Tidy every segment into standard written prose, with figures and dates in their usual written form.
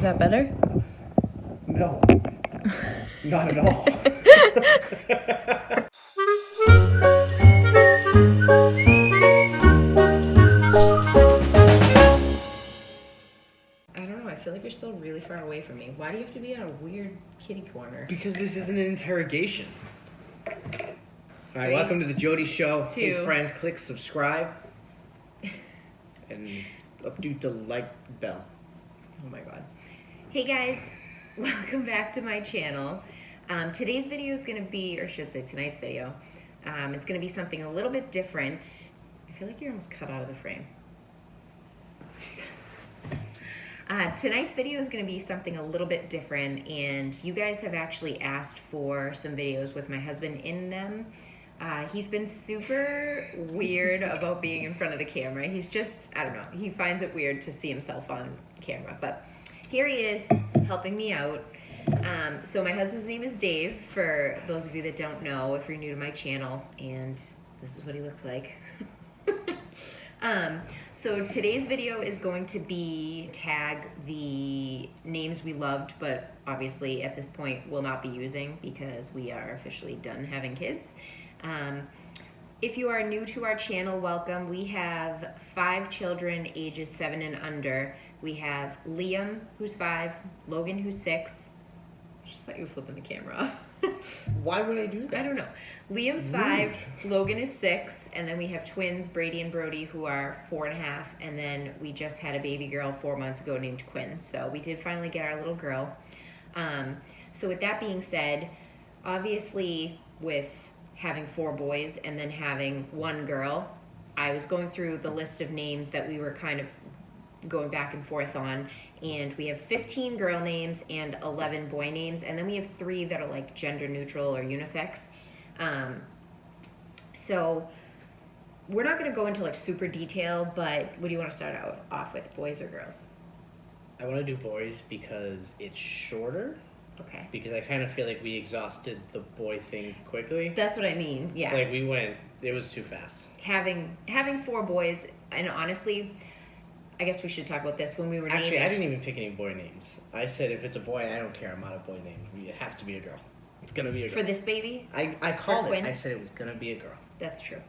Is that better? No. Not at all. I don't know. I feel like you're still really far away from me. Why do you have to be in a weird kitty corner? Because this isn't an interrogation. All right, Three, welcome to the Jody Show. 2. Hey friends, click subscribe. And updo the like bell. Oh my god. Hey guys, welcome back to my channel. Today's video is going to be, or should say tonight's video, is going to be something a little bit different. I feel like you're almost cut out of the frame. Tonight's video is going to be something a little bit different, and you guys have actually asked for some videos with my husband in them. He's been super weird about being in front of the camera. He's just, I don't know, he finds it weird to see himself on camera, but here he is helping me out. So my husband's name is Dave, for those of you that don't know, if you're new to my channel, and this is what he looks like. So today's video is going to be tag the names we loved, but obviously at this point will not be using because we are officially done having kids. If you are new to our channel, welcome. We have 5 children ages 7 and under. We have Liam, who's 5, Logan, who's 6. I just thought you were flipping the camera off. Why would I do that? I don't know. Liam's 5, Logan is 6, and then we have twins, Brady and Brody, who are 4.5, and then we just had a baby girl 4 months ago named Quinn. So we did finally get our little girl. So with that being said, obviously with having 4 boys and then having 1 girl, I was going through the list of names that we were kind of going back and forth on, and we have 15 girl names and 11 boy names, and then we have 3 that are like gender neutral or unisex. So we're not going to go into like super detail, but what do you want to start out off with, boys or girls? I want to do boys because it's shorter. Okay. Because I kind of feel like we exhausted the boy thing quickly. That's what I mean. Yeah. Like we went, it was too fast. Having 4 boys, and honestly, I guess we should talk about this when we were Actually, naming. I didn't even pick any boy names. I said if it's a boy, I don't care. I'm out of boy names. It has to be a girl. It's gonna be a girl. For this baby? I called Quinn? it. I said it was gonna be a girl. That's true.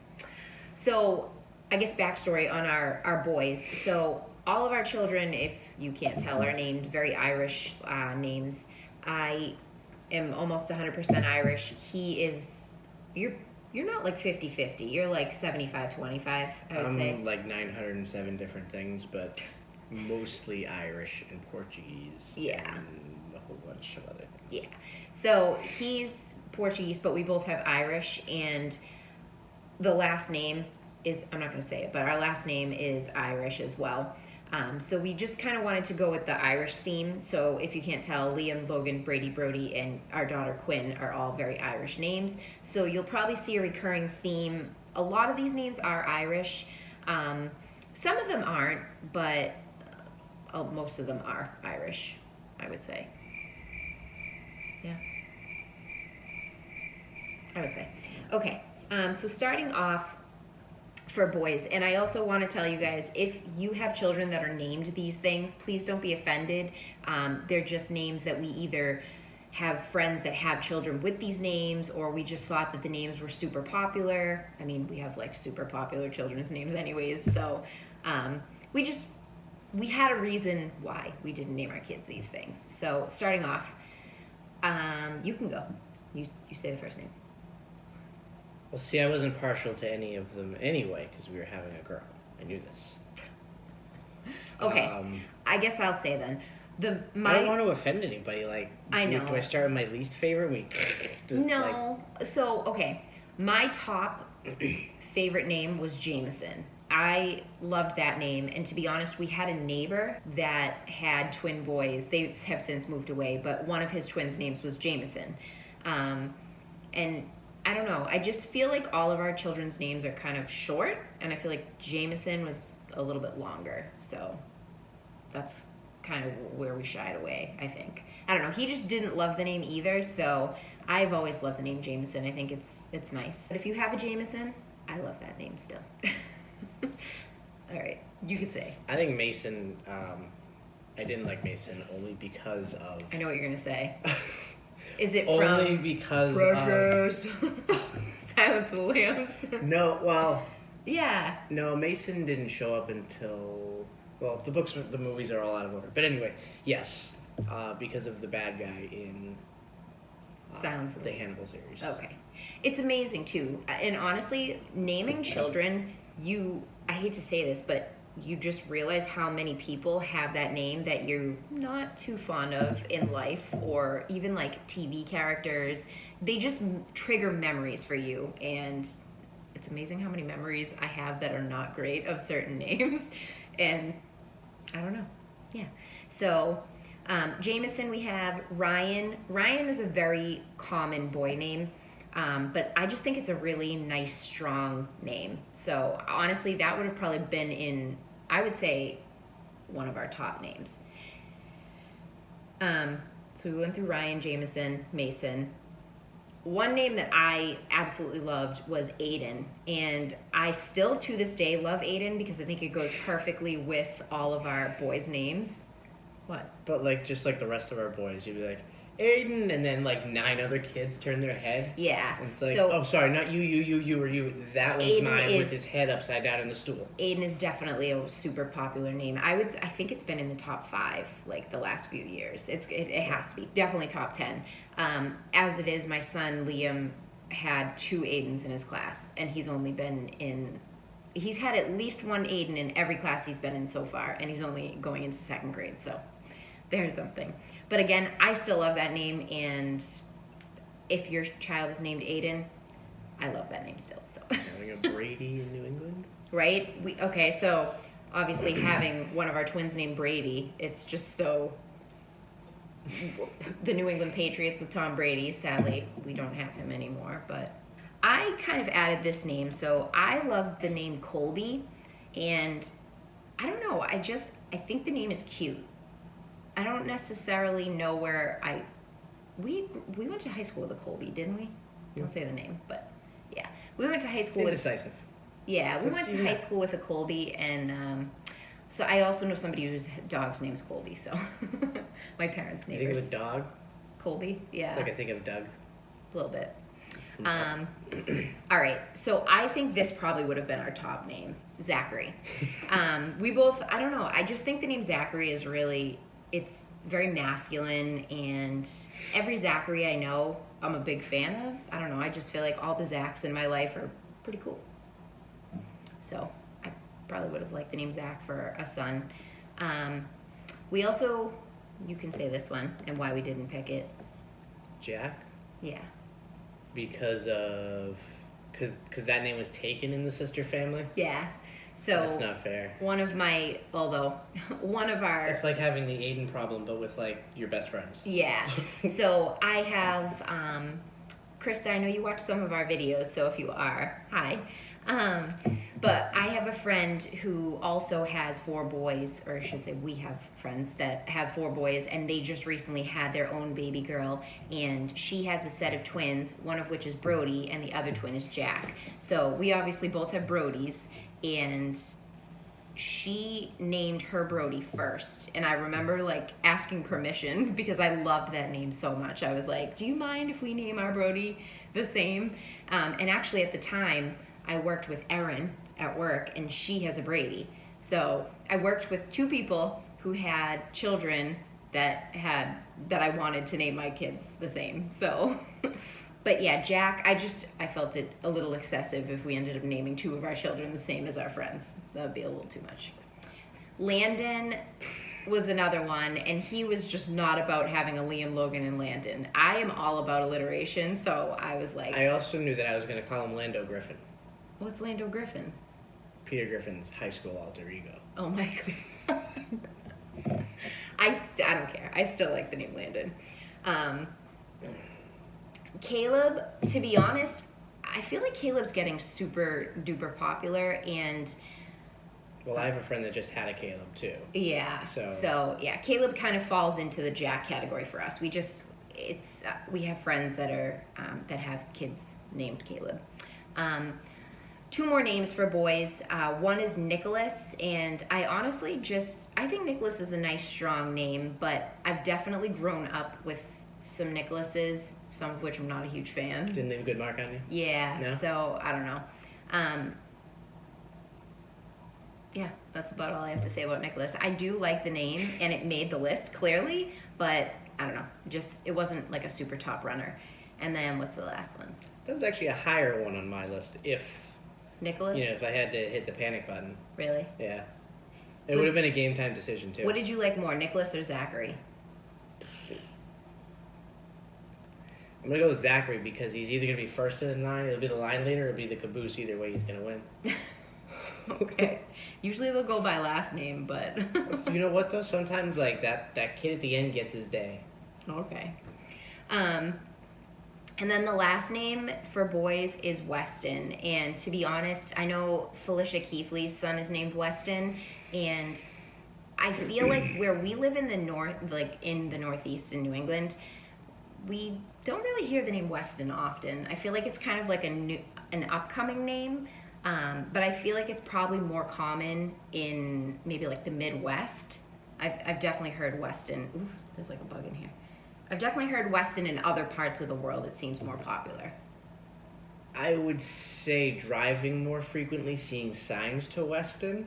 So, I guess backstory on our boys. So, all of our children, if you can't tell, are named very Irish names. I am almost 100% Irish. He is, you're not like 50-50. You're like 75-25, I would say. I'm like 907 different things, but mostly Irish and Portuguese. Yeah. And a whole bunch of other things. Yeah. So he's Portuguese, but we both have Irish, and the last name is, I'm not going to say it, but our last name is Irish as well. So we just kind of wanted to go with the Irish theme. So if you can't tell, Liam, Logan, Brady, Brody, and our daughter Quinn are all very Irish names. So you'll probably see a recurring theme. A lot of these names are Irish. Some of them aren't, but most of them are Irish, I would say. Yeah. I would say. Okay, so starting off, for boys, and I also want to tell you guys, if you have children that are named these things, please don't be offended. They're just names that we either have friends that have children with these names, or we just thought that the names were super popular. I mean, we have like super popular children's names anyways, so we had a reason why we didn't name our kids these things. So starting off, you can go. You say the first name. Well, see, I wasn't partial to any of them anyway because we were having a girl. I knew this. Okay, I guess I'll say then. I don't want to offend anybody. Like, I know. Do I start with my least favorite? No. So, okay. My top favorite name was Jameson. I loved that name. And to be honest, we had a neighbor that had twin boys. They have since moved away, but one of his twins' names was Jameson. And I don't know. I just feel like all of our children's names are kind of short, and I feel like Jameson was a little bit longer. So that's kind of where we shied away, I think. I don't know. He just didn't love the name either, so I've always loved the name Jameson. I think it's nice. But if you have a Jameson, I love that name still. All right. You could say. I think Mason I didn't like Mason only because of... I know what you're going to say. Is it only from... because Precious. Silence of the Lambs. No, well... Yeah. No, Mason didn't show up until... Well, the movies are all out of order. But anyway, yes. Because of the bad guy in... Silence of the Hannibal series. Okay. It's amazing, too. And honestly, naming children, I hate to say this, but you just realize how many people have that name that you're not too fond of in life, or even like TV characters. They just trigger memories for you, and it's amazing how many memories I have that are not great of certain names. And I don't know. Yeah. So, Jameson, we have Ryan. Ryan is a very common boy name. But I just think it's a really nice, strong name. So honestly, that would have probably been in, I would say, one of our top names. So we went through Ryan, Jameson, Mason. One name that I absolutely loved was AIDEN. And I still, to this day, love AIDEN because I think it goes perfectly with all of our boys' names. What? But like, just like the rest of our boys, you'd be like, Aiden, and then like 9 other kids turn their head. Yeah. And it's like, so, oh, sorry, not you, or you. That one's Aiden mine with his head upside down in the stool. AIDEN is definitely a super popular name. I think it's been in the top 5 like the last few years. It has to be definitely top 10. As it is, my son Liam had 2 AIDENs in his class, and he's had at least one AIDEN in every class he's been in so far, and he's only going into 2nd grade. So there's something. But again, I still love that name, and if your child is named AIDEN, I love that name still. So having a Brady in New England, right? So obviously having one of our twins named Brady, it's just so the New England Patriots with Tom Brady. Sadly, we don't have him anymore, but I kind of added this name. So I love the name Colby, and I don't know. I think the name is cute. I don't necessarily know where we went to high school with a Colby, didn't we? Don't say the name, but yeah, we went to high school Indecisive. We went to high school with a Colby, and so I also know somebody whose dog's name's Colby. So my parents' neighbors. You think of a dog? Colby, yeah. It's like I think of Doug. A little bit. All right, so I think this probably would have been our top name, Zachary. We both, I don't know, I just think the name Zachary is really, it's very masculine, and every Zachary I know, I'm a big fan of. I don't know, I just feel like all the Zacks in my life are pretty cool. So I probably would have liked the name Zach for a son. We also, you can say this one and why we didn't pick it. Jack? Yeah. Because that name was taken in the sister family? Yeah. So that's not fair. One of our... It's like having the Aiden problem, but with, like, your best friends. Yeah. So I have... Krista, I know you watch some of our videos, so if you are, hi. But I have a friend who also has 4 boys, or I should say we have friends that have 4 boys, and they just recently had their own baby girl, and she has a set of twins, one of which is Brody, and the other twin is Jack. So we obviously both have Brodies, and she named her Brody first, and I remember like asking permission because I loved that name so much. I was like, do you mind if we name our Brody the same? And actually at the time I worked with Erin at work, and she has a Brady. So I worked with 2 people who had children that I wanted to name my kids the same. So but yeah, Jack, I felt it a little excessive if we ended up naming 2 of our children the same as our friends. That would be a little too much. Landon was another one, and he was just not about having a Liam, Logan, and Landon. I am all about alliteration, so I was like... I also knew that I was going to call him Lando Griffin. What's Lando Griffin? Peter Griffin's high school alter ego. Oh my God. I don't care. I still like the name Landon. Caleb, to be honest, I feel like Caleb's getting super duper popular, and well, I have a friend that just had a Caleb too. Yeah. So yeah, Caleb kind of falls into the Jack category for us. We have friends that are that have kids named Caleb. 2 more names for boys. One is Nicholas, and I think Nicholas is a nice, strong name, but I've definitely grown up with some Nicholases, some of which I'm not a huge fan. Didn't leave a good mark on you? Yeah, No? so I don't know. Yeah, that's about all I have to say about Nicholas. I do like the name, and it made the list clearly, but I don't know. It wasn't like a super top runner. And then what's the last one? That was actually a higher one on my list. Nicholas? If I had to hit the panic button. Really? Yeah. It would have been a game time decision too. What did you like more, Nicholas or Zachary? I'm gonna go with Zachary because he's either gonna be first in line, it'll be the line leader, or it'll be the caboose. Either way, he's gonna win. Okay. Usually they'll go by last name, but You know what though? Sometimes like that kid at the end gets his day. okay. And then the last name for boys is Weston. And to be honest, I know Felicia Keithley's son is named Weston, and I feel like where we live in the Northeast in New England, we don't really hear the name Weston often. I feel like it's kind of like an upcoming name, but I feel like it's probably more common in maybe like the Midwest. I've definitely heard Weston. Ooh, there's like a bug in here. I've definitely heard Weston in other parts of the world. It seems more popular. I would say driving more frequently, seeing signs to Weston.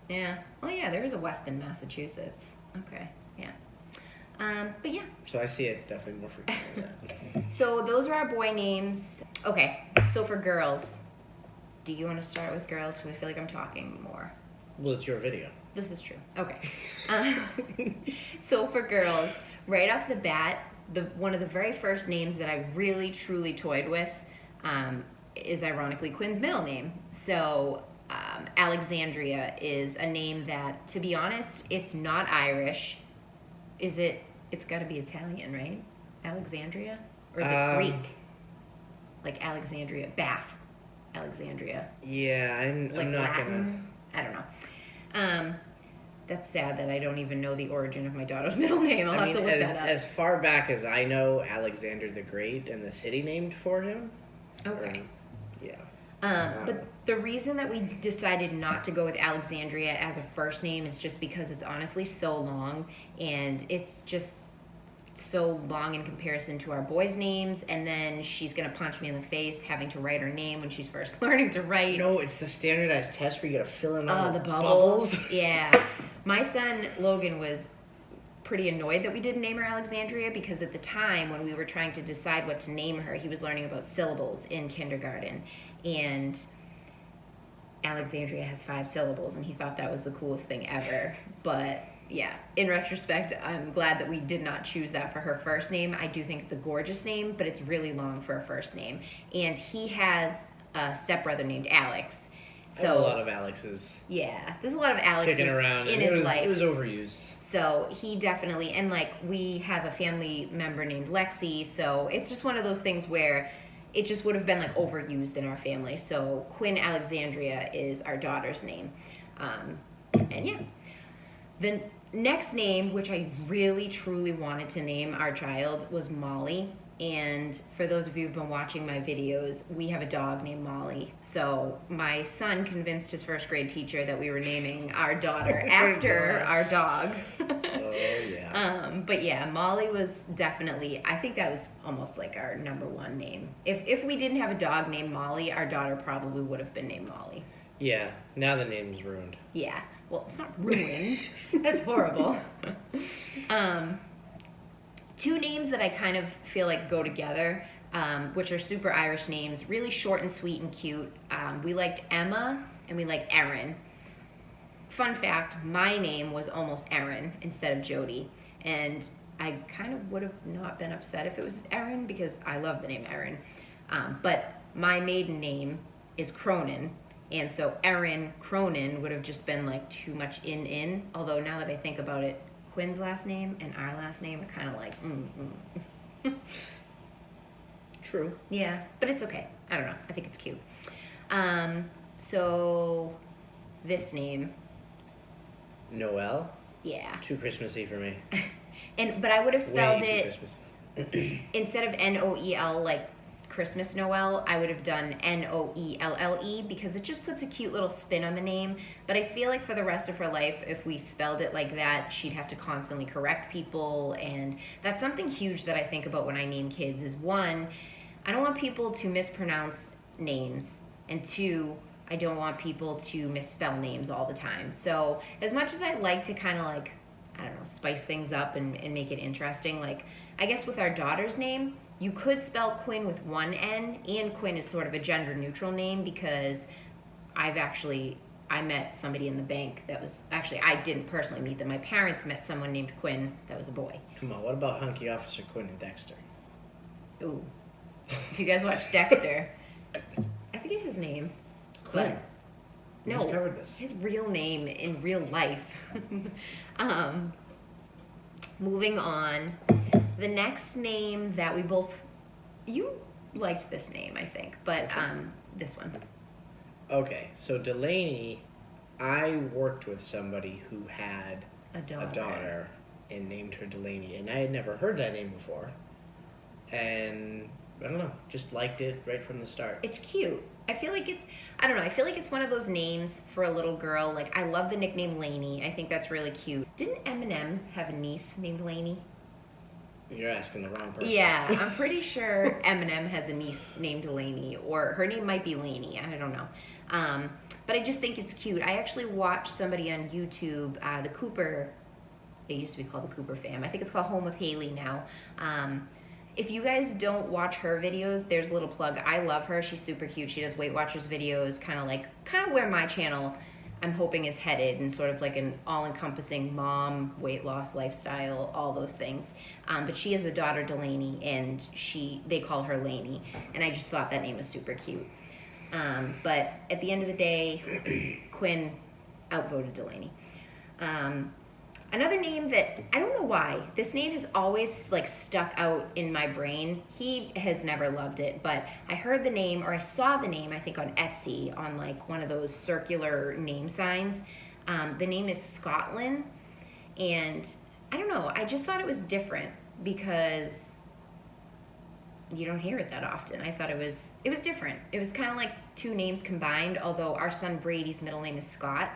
Yeah. Well, yeah, there is a Weston, Massachusetts. Okay. Yeah. But yeah. So I see it definitely more frequently. So those are our boy names. Okay. So for girls, do you want to start with girls? Because I feel like I'm talking more. Well, it's your video. This is true. Okay. So for girls, right off the bat, one of the very first names that I really truly toyed with is ironically Quinn's middle name. So Alexandria is a name that, to be honest, it's not Irish. Is it? It's got to be Italian, right? Alexandria? Or is it Greek? Like Alexandria, Bath, Alexandria. Yeah, I'm not Latin? I don't know. That's sad that I don't even know the origin of my daughter's middle name. I'll have to look that up. As far back as I know, Alexander the Great and the city named for him. Okay. Yeah. But the reason that we decided not to go with Alexandria as a first name is just because it's honestly so long, and it's just so long in comparison to our boys' names, and then she's gonna punch me in the face having to write her name when she's first learning to write. No, it's the standardized test where you gotta fill in all the bubbles. Yeah. My son Logan was pretty annoyed that we didn't name her Alexandria because at the time when we were trying to decide what to name her, he was learning about syllables in kindergarten, and Alexandria has 5 syllables, and he thought that was the coolest thing ever. But yeah, in retrospect, I'm glad that we did not choose that for her first name. I do think it's a gorgeous name, but it's really long for a first name. And he has a stepbrother named Alex. So a lot of Alexes. Yeah, there's a lot of Alexes kicking around in his life. It was overused. So he definitely, and like we have a family member named Lexi, so it's just one of those things where it just would have been like overused in our family. So Quinn Alexandria is our daughter's name. And yeah. The next name, which I really truly wanted to name our child, was Molly. And for those of you who've been watching my videos, we have a dog named Molly. So my son convinced his first grade teacher that we were naming our daughter after our dog. Oh, yeah. But yeah, Molly was definitely, I think that was almost like our number one name. If we didn't have a dog named Molly, our daughter probably would have been named Molly. Yeah, now the name's ruined. Yeah, well, it's not ruined. That's horrible. 2 names that I kind of feel like go together, which are super Irish names, really short and sweet and cute. We liked Emma and we liked Erin. Fun fact, my name was almost Erin instead of Jody. And I kind of would have not been upset if it was Erin because I love the name Erin. But my maiden name is Cronin. And so Erin Cronin would have just been like too much in. Although now that I think about it, Quinn's last name and our last name are kind of like, True. Yeah, but it's okay. I don't know. I think it's cute. So this name. Noelle? Yeah. Too Christmassy for me. But I would have spelled Way too it Christmassy. instead of Noel, like Christmas Noelle, I would have done NOELLE because it just puts a cute little spin on the name. But I feel like for the rest of her life, if we spelled it like that, she'd have to constantly correct people. And that's something huge that I think about when I name kids is one, I don't want people to mispronounce names. And two, I don't want people to misspell names all the time. So as much as I like to kind of like, I don't know, spice things up and make it interesting, like I guess with our daughter's name, you could spell Quinn with one N, and Quinn is sort of a gender neutral name because I met somebody in the bank that was, actually I didn't personally meet them. My parents met someone named Quinn that was a boy. Come on, what about Hunky Officer Quinn and Dexter? Ooh. If you guys watch Dexter, I forget his name. Quinn. We No, just covered this. his real name in real life. Moving on. The next name that we both, you liked this name, I think, but this one. Okay, so Delaney, I worked with somebody who had A daughter and named her Delaney, and I had never heard that name before. And I don't know, just liked it right from the start. It's cute. I feel like it's one of those names for a little girl. Like, I love the nickname Lainey. I think that's really cute. Didn't Eminem have a niece named Lainey? You're asking the wrong person. Yeah, I'm pretty sure Eminem has a niece named Delaney, or her name might be Lainey. I don't know. But I just think it's cute. I actually watched somebody on YouTube, the Cooper, it used to be called the Cooper fam. I think it's called Home with Haley now. If you guys don't watch her videos, there's a little plug. I love her. She's super cute. She does Weight Watchers videos, kind of where my channel I'm hoping is headed, and sort of like an all-encompassing mom, weight loss lifestyle, all those things. But she has a daughter, Delaney, and they call her Lainey, and I just thought that name was super cute. But at the end of the day, Quinn outvoted Delaney. Another name that, I don't know why, this name has always like stuck out in my brain. He has never loved it, but I heard the name, or I saw the name, I think on Etsy, on like one of those circular name signs. The name is Scotland, and I don't know, I just thought it was different because you don't hear it that often. I thought it was different. It was kind of like two names combined, although our son Brady's middle name is Scott.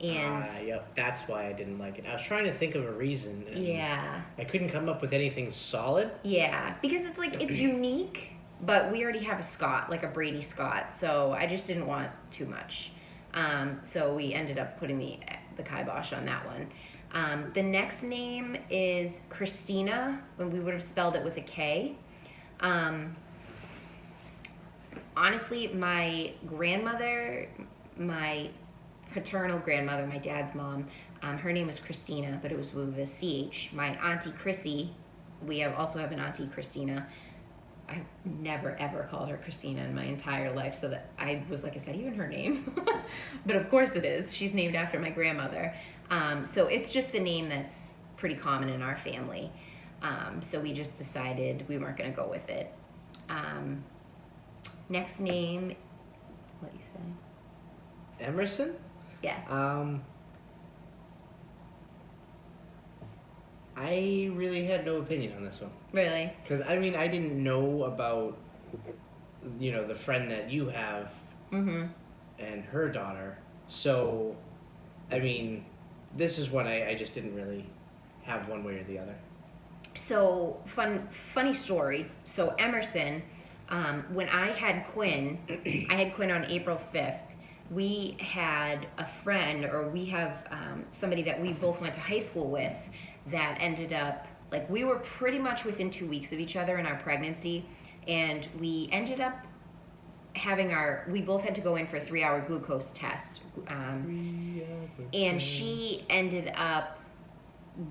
And yep, that's why I didn't like it. I was trying to think of a reason. And yeah, I couldn't come up with anything solid. Yeah, because it's like, it's unique, but we already have a Scott, like a Brady Scott, so I just didn't want too much. So we ended up putting the kibosh on that one. The next name is Christina, when we would have spelled it with a K. Honestly, my grandmother, my paternal grandmother, my dad's mom, her name was Christina, but it was with a CH. My auntie Chrissy, we also have an auntie Christina. I've never ever called her Christina in my entire life, so that I was like, is that even her name? But of course it is. She's named after my grandmother. So it's just the name that's pretty common in our family. So we just decided we weren't going to go with it. Next name, what you say? Emerson? Yeah. I really had no opinion on this one. Really? Because, I mean, I didn't know about, the friend that you have and her daughter. So, I mean, this is one I just didn't really have one way or the other. So, funny story. So, Emerson, when I had Quinn on April 5th. We had a friend, or we have somebody that we both went to high school with that ended up, like, we were pretty much within 2 weeks of each other in our pregnancy, and we ended up we both had to go in for a 3-hour glucose test. And she ended up,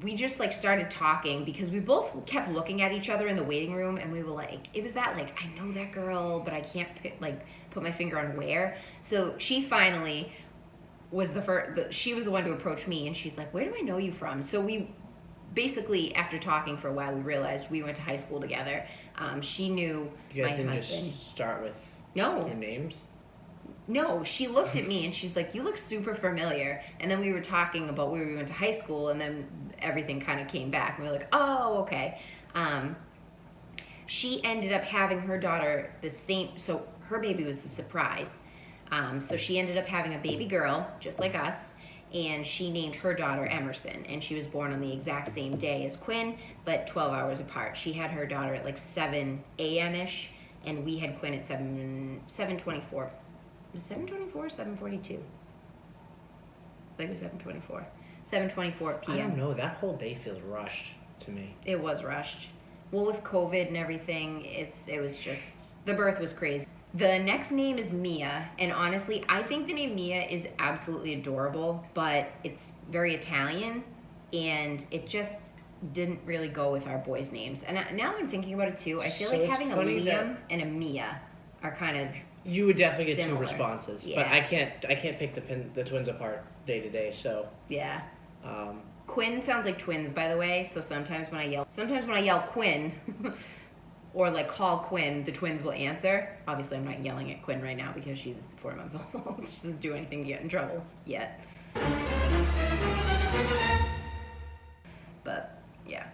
we just like started talking because we both kept looking at each other in the waiting room, and we were like, it was that like, I know that girl, but I can't put my finger on where. So she finally was she was the one to approach me, and she's like, where do I know you from? So we basically, after talking for a while, we realized we went to high school together. She knew you guys my didn't husband. Just start with No. your names? No, she looked at me and she's like, you look super familiar. And then we were talking about where we went to high school, and then everything kind of came back. And we were like, oh, okay. She ended up having her daughter the same, so her baby was a surprise. So she ended up having a baby girl, just like us, and she named her daughter Emerson, and she was born on the exact same day as Quinn, but 12 hours apart. She had her daughter at like 7 a.m.-ish, and we had Quinn at 7:24. Was it 7:24 or 7:42? I think it was 7:24. 7:24 p.m. I don't know. That whole day feels rushed to me. It was rushed. Well, with COVID and everything, it was just, the birth was crazy. The next name is Mia, and honestly, I think the name Mia is absolutely adorable, but it's very Italian, and it just didn't really go with our boys' names. And now that I'm thinking about it too, I feel So like it's having a funny Liam and a Mia are kind of You would definitely get similar. two responses, Yeah. but I can't pick the twins apart day to day. So Yeah. um, Quinn sounds like twins, by the way. So sometimes when I yell Quinn, or like call Quinn, the twins will answer. Obviously, I'm not yelling at Quinn right now because she's 4 months old. She doesn't do anything to get in trouble yet. But yeah.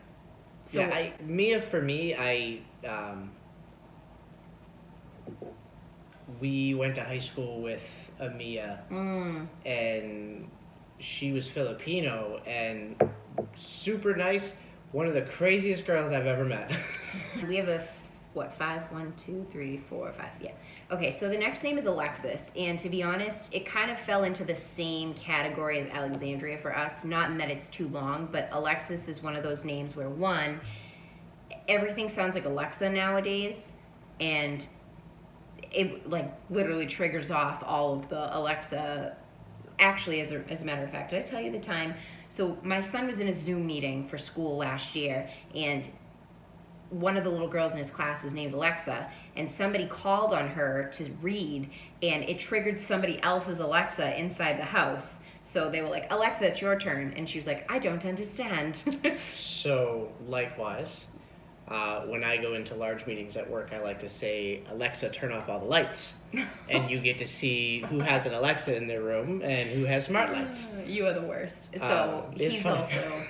So yeah, Mia for me, we went to high school with a Mia, and she was Filipino and super nice. One of the craziest girls I've ever met. we have five? 1, 2, 3, 4, 5. Yeah. Okay, so the next name is Alexis, and to be honest, it kind of fell into the same category as Alexandria for us. Not in that it's too long, but Alexis is one of those names where one, everything sounds like Alexa nowadays, and it like literally triggers off all of the Alexa. Actually, as a matter of fact, did I tell you the time? So my son was in a Zoom meeting for school last year, and one of the little girls in his class is named Alexa, and somebody called on her to read, and it triggered somebody else's Alexa inside the house. So they were like, Alexa, it's your turn. And she was like, I don't understand. So likewise, when I go into large meetings at work, I like to say, Alexa, turn off all the lights. And you get to see who has an Alexa in their room and who has smart lights. You are the worst. So it's he's funny. also,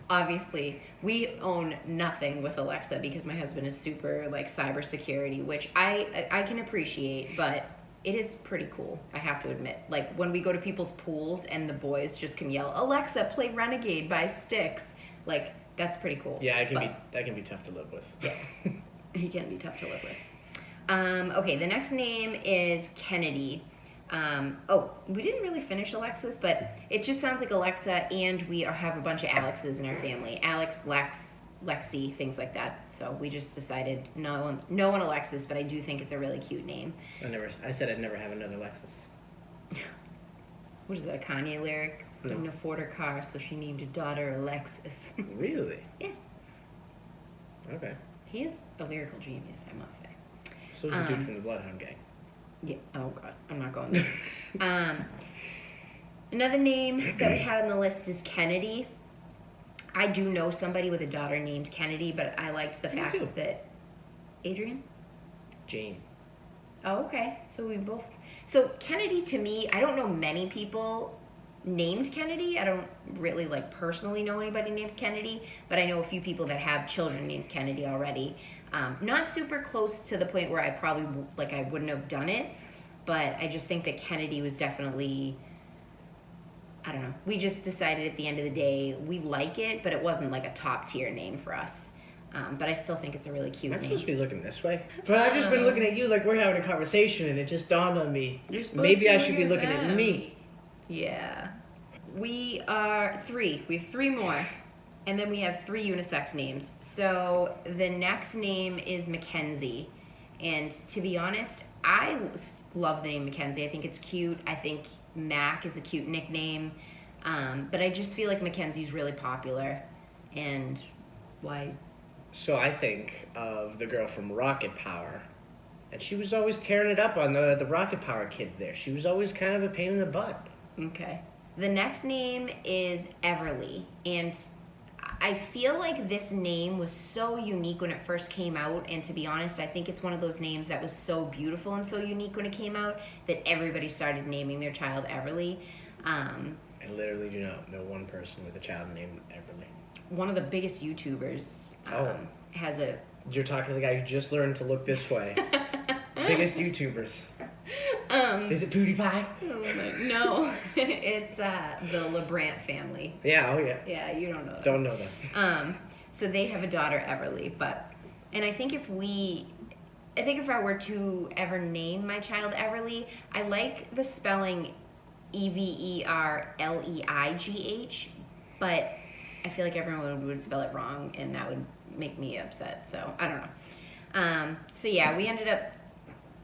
obviously, we own nothing with Alexa because my husband is super like cybersecurity, which I can appreciate, but it is pretty cool, I have to admit. Like when we go to people's pools and the boys just can yell, Alexa, play Renegade by Styx. Like, that's pretty cool. Yeah, that can be tough to live with. Yeah, he can be tough to live with. Okay, the next name is Kennedy. We didn't really finish Alexis, but it just sounds like Alexa, and we have a bunch of Alexes in our family. Alex, Lex, Lexi, things like that. So we just decided no one Alexis, but I do think it's a really cute name. I said I'd never have another Lexus. What is that, a Kanye lyric? No. Couldn't afford her car, so she named her daughter Alexis. Really? Yeah. Okay. He is a lyrical genius, I must say. So is the dude from the Bloodhound Gang. Yeah. Oh God, I'm not going there. Another name that we had on the list is Kennedy. I do know somebody with a daughter named Kennedy, but I liked the fact too. that Adrian. Jane. Oh, okay. So we both. So Kennedy, to me, I don't know many people named Kennedy. I don't really like personally know anybody named Kennedy, but I know a few people that have children named Kennedy already. Not super close to the point where I probably I wouldn't have done it, but I just think that Kennedy was definitely, I don't know. We just decided at the end of the day we like it, but it wasn't like a top tier name for us. But I still think it's a really cute I'm name. supposed to be looking this way, but I've just been looking at you like we're having a conversation, and it just dawned on me. Maybe I should be looking at me. Yeah. We are 3. We have 3 more. And then we have 3 unisex names. So the next name is Mackenzie. And to be honest, I love the name Mackenzie. I think it's cute. I think Mac is a cute nickname. But I just feel like Mackenzie's really popular. And why? So I think of the girl from Rocket Power, and she was always tearing it up on the Rocket Power kids there. She was always kind of a pain in the butt. Okay. The next name is EVERLEIGH. And I feel like this name was so unique when it first came out, and to be honest, I think it's one of those names that was so beautiful and so unique when it came out that everybody started naming their child Everleigh. I literally do not know one person with a child named Everleigh. One of the biggest YouTubers has a You're talking to the guy who just learned to look this way. Biggest YouTubers. Is it PewDiePie? No, it's the LeBrant family. Yeah, oh yeah. Yeah, you don't know that. Don't know them. So they have a daughter, Everleigh, and I think if I were to ever name my child Everleigh, I like the spelling Everleigh, but I feel like everyone would spell it wrong, and that would make me upset, so I don't know. So yeah, we ended up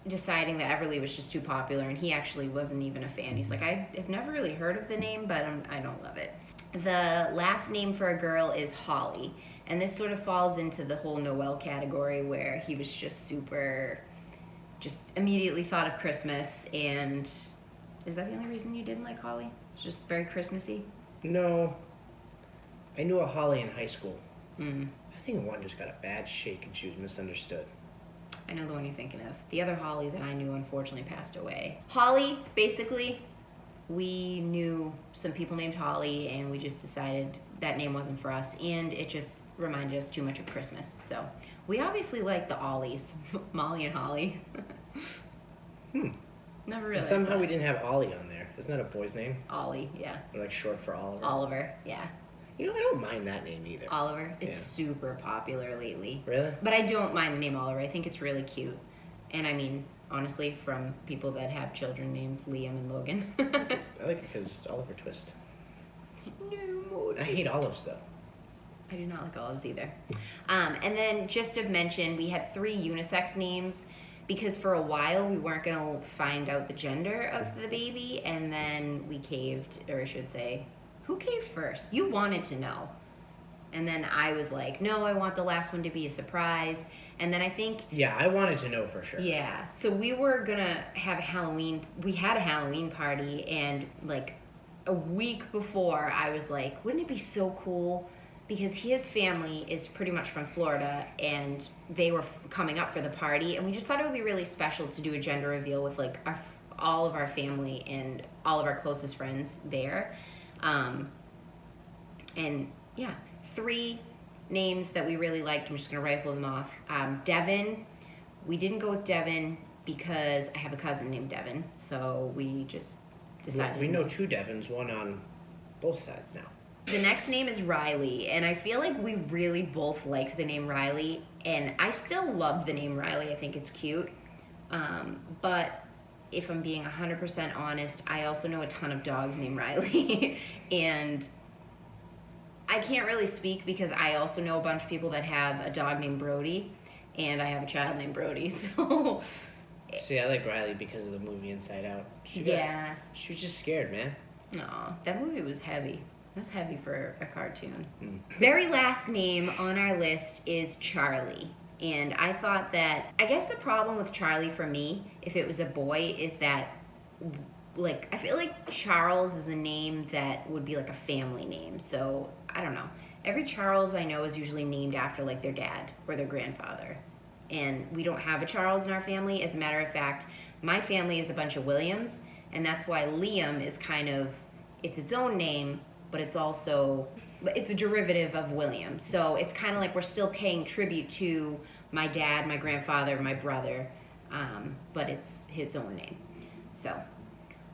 deciding that Everleigh was just too popular, and he actually wasn't even a fan. He's like, I've never really heard of the name, but I don't love it. The last name for a girl is Holly, and this sort of falls into the whole Noelle category, where he was just immediately thought of Christmas. And is that the only reason you didn't like Holly? It's just very Christmassy? No. I knew a Holly in high school. Mm. I think one just got a bad shake and she was misunderstood. I know the one you're thinking of. The other Holly that I knew unfortunately passed away. Holly, basically, we knew some people named Holly, and we just decided that name wasn't for us, and it just reminded us too much of Christmas. So we obviously like the Ollies, Molly and Holly. Never realized Somehow that. we didn't have Ollie on there. Isn't that a boy's name? Ollie, yeah. Or like short for Oliver? Oliver, yeah. You know, I don't mind that name either. Oliver. It's super popular lately. Really? But I don't mind the name Oliver. I think it's really cute. And I mean, honestly, from people that have children named Liam and Logan. I like it because Oliver Twist. No more I hate olives though. I do not like olives either. And then just to mention, we had 3 unisex names because for a while we weren't going to find out the gender of the baby, and then we caved, or I should say, who caved first? You wanted to know. And then I was like, no, I want the last one to be a surprise. And then I think... Yeah, I wanted to know for sure. Yeah. So we were going to have a Halloween... We had a Halloween party, and like a week before, I was like, wouldn't it be so cool? Because his family is pretty much from Florida, and they were coming up for the party. And we just thought it would be really special to do a gender reveal with like all of our family and all of our closest friends there. And yeah, 3 names that we really liked. I'm just gonna rifle them off. Devin, we didn't go with Devin because I have a cousin named Devin, so we just decided. We know 2 Devins, one on both sides now. The next name is Riley, and I feel like we really both liked the name Riley, and I still love the name Riley. I think it's cute, but if I'm being 100% honest, I also know a ton of dogs named Riley, and I can't really speak because I also know a bunch of people that have a dog named Brody, and I have a child named Brody, so... See, I like Riley because of the movie Inside Out. She was just scared, man. No, that movie was heavy. It was heavy for a cartoon. Very last name on our list is Charlie. And I thought that, I guess the problem with Charlie for me, if it was a boy, is that, like, I feel like Charles is a name that would be like a family name. So, I don't know. Every Charles I know is usually named after, like, their dad or their grandfather. And we don't have a Charles in our family. As a matter of fact, my family is a bunch of Williams. And that's why Liam is kind of, it's its own name, but it's also, it's a derivative of William. So it's kind of like we're still paying tribute to my dad, my grandfather, my brother, but it's his own name. So,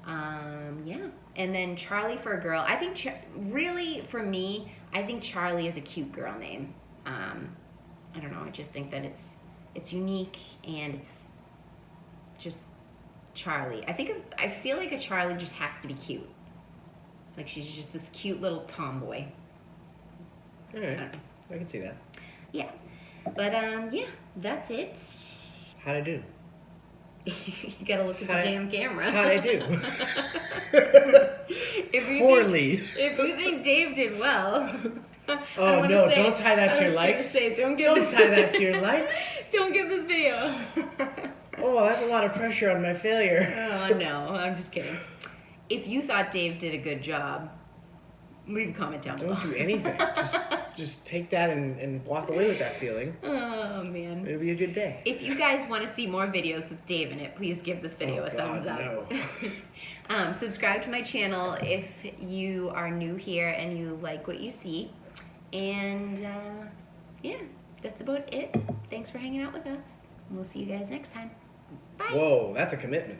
yeah. And then Charlie for a girl. I think, really, for me, I think Charlie is a cute girl name. I don't know, I just think that it's unique, and it's just Charlie. I feel like a Charlie just has to be cute. Like, she's just this cute little tomboy. All right, I can see that. Yeah, but yeah, that's it. How'd I do? You gotta look at the damn camera. How'd I do? Poorly. If you think Dave did well. Oh no! Don't tie that to your likes. Don't tie that to your likes. Don't give this video. Oh, that's a lot of pressure on my failure. Oh no, I'm just kidding. If you thought Dave did a good job, leave a comment down below. Don't do anything. just take that and walk away with that feeling. Oh man, it'll be a good day. If you guys want to see more videos with Dave in it, please give this video a thumbs up. No. Subscribe to my channel if you are new here and you like what you see. And yeah, that's about it. Thanks for hanging out with us. We'll see you guys next time. Bye. Whoa, that's a commitment.